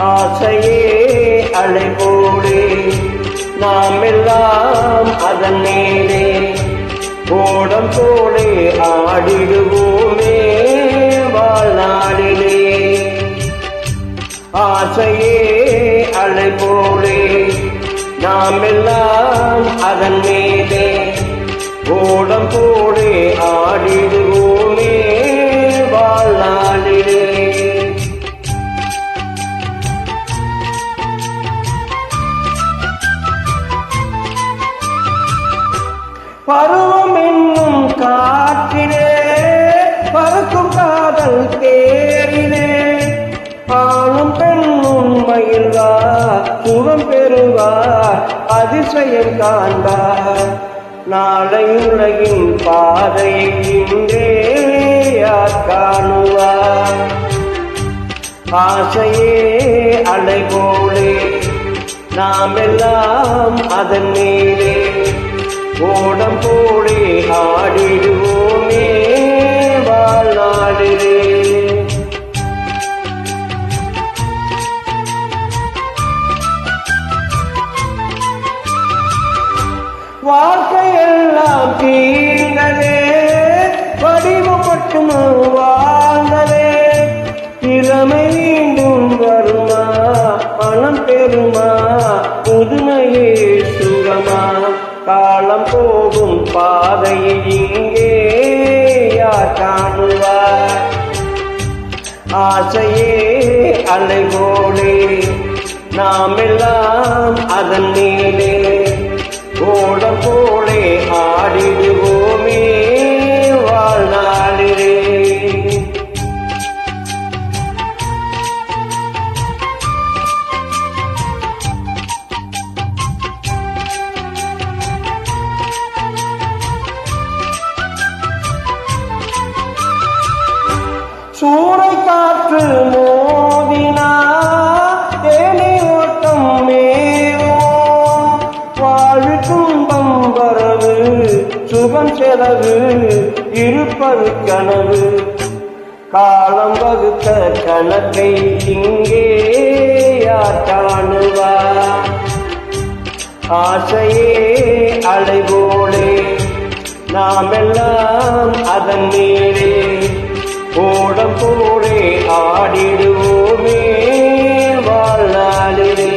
ஆசையே அலைபோலே நாம் எல்லாம் அதன் மேலே ஓடம் போலே ஆடிடுவோமே வாழ்நாளிலே. ஆசையே அலைபோலே நாம் எல்லாம் அதன் மேலே ஓடம் போலே ஆடிடுவோமே வாழ்நாளிலே. பருவம் என்னும் காற்றிலே பறக்கும் காதல் தேரிலே ஆணும் பெண்ணும் மகிழ்வார் சுகம் பெறுவார் அதிசயம் காண்பார். நாளை உலகின் பாதையை இன்றே யார் காணுவார். ஆசையே அலைபோலே நாம் எல்லாம் அதன் மேலே ஓடம் போலே ஆடிடுவோமே வாழ்நாளிலே. வாழ்க்கையெல்லாம் தீர்ந்ததே வடிவப்பட்டும் வாழ்ந்ததே. திறமை மீண்டும் வருமா பணம் பெறுமா புதுமையே சுகமா காலம் போகும் பாதையை இங்கே யார் காணுவார். ஆசையே அலைபோலே நாம் எல்லாம் அதன் மேலே ஓடம் போலே ஆடிடுவோமே வாழ்நாளிலே. சூறை காற்று மோதினா தேனி ஓட்டம் மேவும் வாழ்வு துன்பம் வரவு சுகம் செலவு இருப்பது கனவு. காலம் வகுத்த கணக்கை இங்கே யார் காணுவார். ஆசையே அலைபோலே நாம் எல்லாம் அதன் மேலே ஓடம் போலே ஆடிடுவோமே வாழ்நாளிலே.